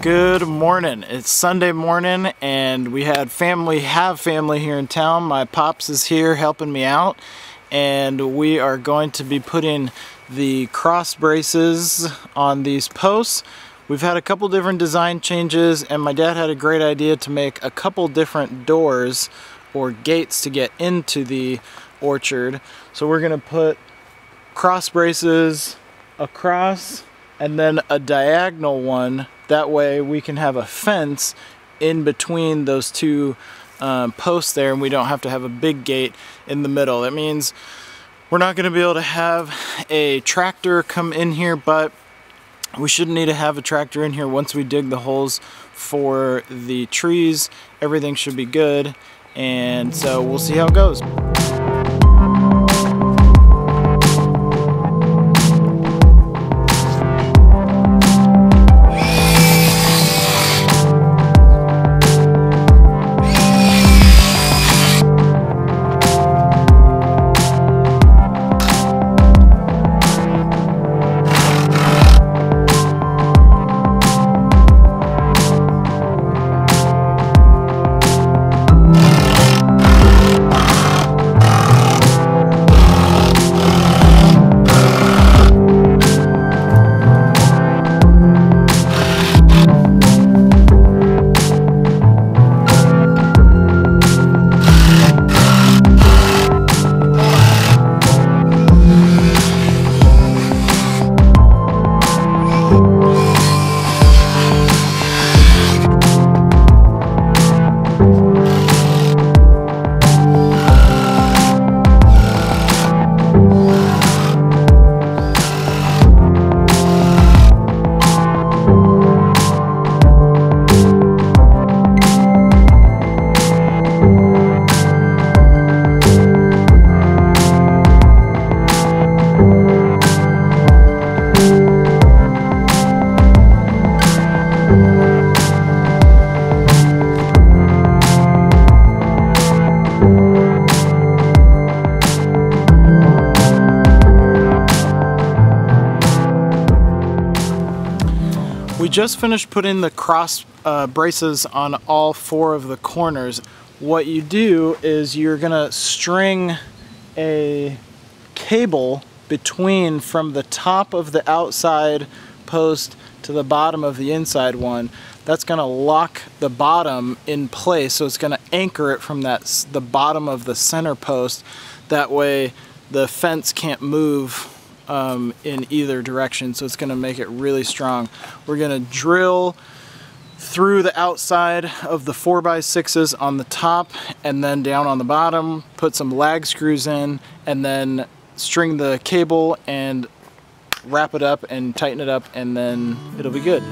Good morning. It's Sunday morning and we have family here in town. My pops is here helping me out, and we are going to be putting the cross braces on these posts. We've had a couple different design changes, and my dad had a great idea to make a couple different doors or gates to get into the orchard. So we're gonna put cross braces across and then a diagonal one. That way we can have a fence in between those two posts there, and we don't have to have a big gate in the middle. That means we're not going to be able to have a tractor come in here, but we shouldn't need to have a tractor in here once we dig the holes for the trees. Everything should be good, and so we'll see how it goes. We just finished putting the cross braces on all four of the corners. What you do is you're gonna string a cable between from the top of the outside post to the bottom of the inside one. That's gonna lock the bottom in place, so it's gonna anchor it from the bottom of the center post. That way the fence can't move in either direction, so it's going to make it really strong. We're going to drill through the outside of the 4x6s on the top and then down on the bottom, put some lag screws in, and then string the cable and wrap it up and tighten it up, and then it'll be good.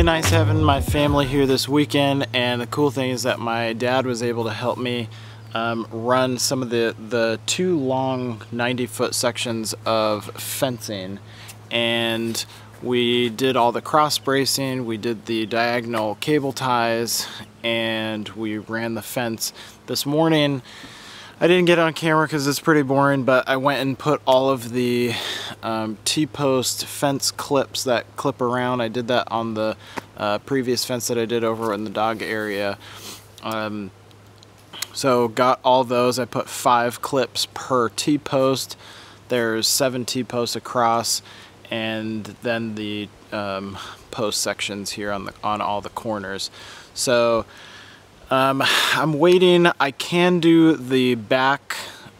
nice having my family here this weekend, and the cool thing is that my dad was able to help me run some of the 2 long 90-foot sections of fencing, and we did all the cross bracing, we did the diagonal cable ties, and we ran the fence. This morning I didn't get on camera because it's pretty boring, but I went and put all of the T-post fence clips that clip around. I did that on the previous fence that I did over in the dog area. So got all those. I put 5 clips per T-post. There's 7 T-posts across, and then the post sections here on all the corners. So I'm waiting. I can do the back.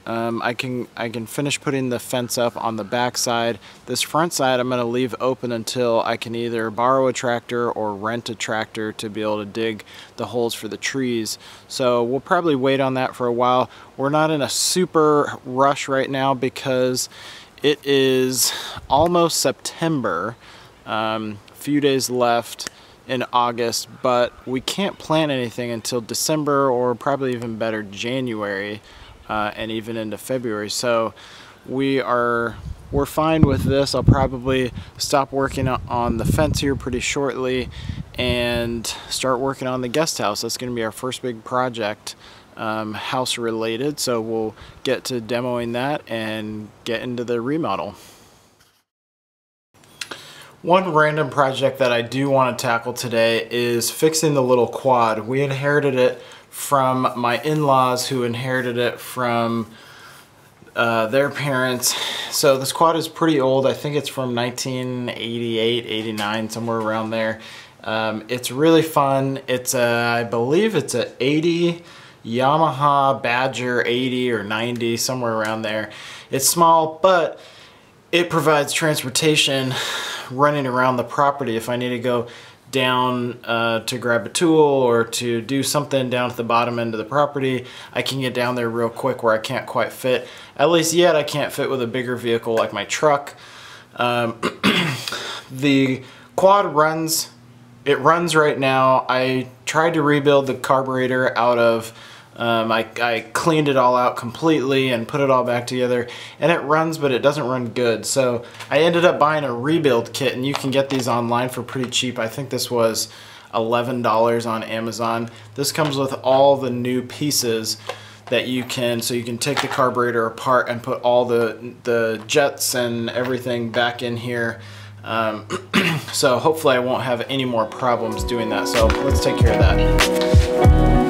I can finish putting the fence up on the back side. This front side I'm going to leave open until I can either borrow a tractor or rent a tractor to be able to dig the holes for the trees. So we'll probably wait on that for a while. We're not in a super rush right now because it is almost September. Few days left in August, but we can't plant anything until December, or probably even better, January, and even into February. So we're fine with this. I'll probably stop working on the fence here pretty shortly and start working on the guest house. That's going to be our first big project, house related, so we'll get to demoing that and get into the remodel. One random project that I do want to tackle today is fixing the little quad. We inherited it from my in-laws, who inherited it from their parents. So this quad is pretty old. I think it's from 1988, 89, somewhere around there. It's really fun. It's I believe it's a 80 Yamaha Badger 80 or 90, somewhere around there. It's small, but it provides transportation running around the property. If I need to go down to grab a tool or to do something down at the bottom end of the property, I can get down there real quick where I can't quite fit. At least yet I can't fit with a bigger vehicle like my truck. The quad runs, it runs right now. I tried to rebuild the carburetor out of I cleaned it all out completely and put it all back together, and it runs, but it doesn't run good. So I ended up buying a rebuild kit, and you can get these online for pretty cheap. I think this was $11 on Amazon. This comes with all the new pieces that you can, so you can take the carburetor apart and put all the jets and everything back in here. So hopefully I won't have any more problems doing that. So let's take care of that.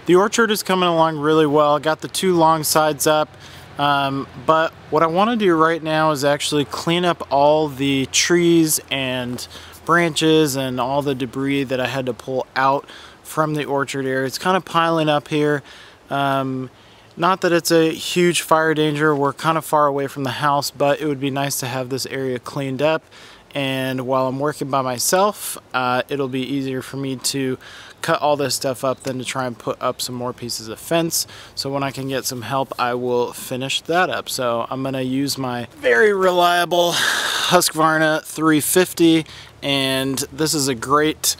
The orchard is coming along really well. Got the 2 long sides up, but what I want to do right now is actually clean up all the trees and branches and all the debris that I had to pull out from the orchard area. It's kind of piling up here. Not that it's a huge fire danger. We're kind of far away from the house, but it would be nice to have this area cleaned up. And while I'm working by myself, it'll be easier for me to cut all this stuff up than to try and put up some more pieces of fence. So when I can get some help, I will finish that up. So I'm gonna use my very reliable Husqvarna 350, and this is a great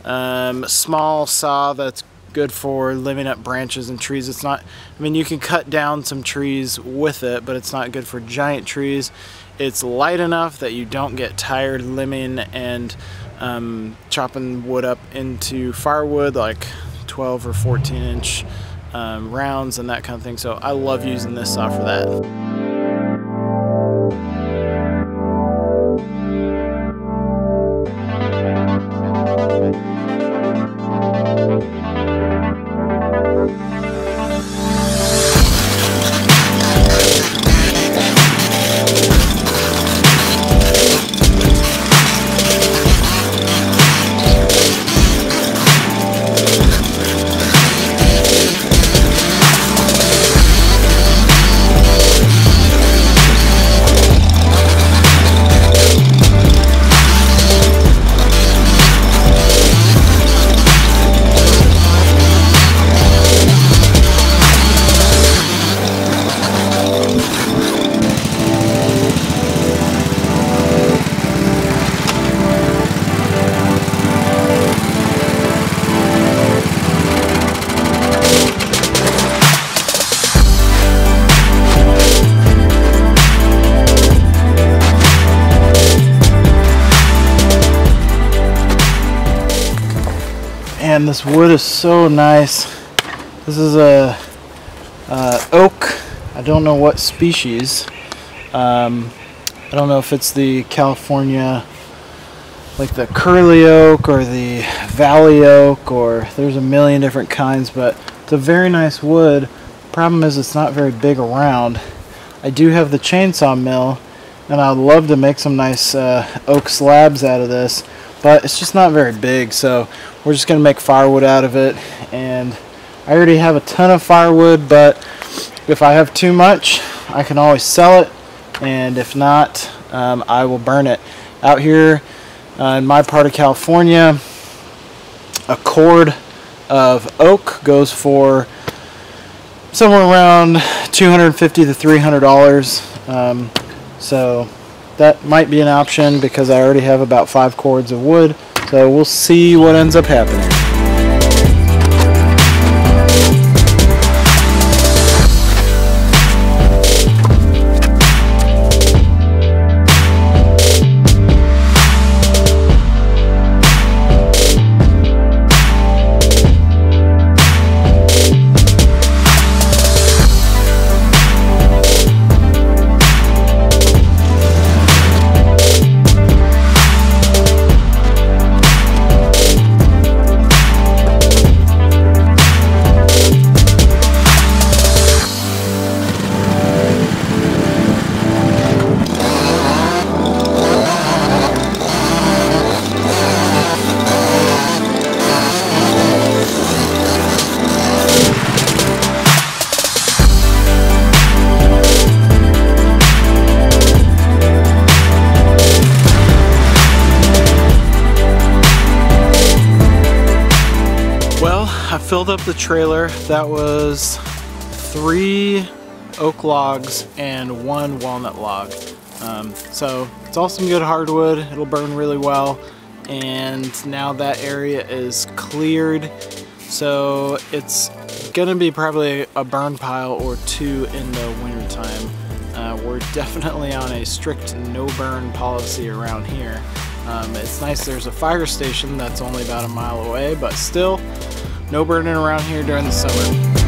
small saw that's good for limbing up branches and trees. It's not, I mean, you can cut down some trees with it, but it's not good for giant trees. It's light enough that you don't get tired limbing and chopping wood up into firewood, like 12 or 14 inch rounds and that kind of thing. So I love using this saw for that. And this wood is so nice. This is a oak. I don't know what species. I don't know if it's the California, like the curly oak or the valley oak, or there's a million different kinds, but it's a very nice wood. Problem is it's not very big around. I do have the chainsaw mill, and I'd love to make some nice oak slabs out of this, but it's just not very big, so we're just gonna make firewood out of it. And I already have a ton of firewood, but if I have too much, I can always sell it, and if not, I will burn it. Out here in my part of California, a cord of oak goes for somewhere around $250 to $300. So that might be an option because I already have about 5 cords of wood. So we'll see what ends up happening. I filled up the trailer. That was 3 oak logs and 1 walnut log. So it's all some good hardwood. It'll burn really well. And now that area is cleared. So it's gonna be probably a burn pile or 2 in the winter time. We're definitely on a strict no burn policy around here. It's nice there's a fire station that's only about a mile away, but still no burning around here during the summer.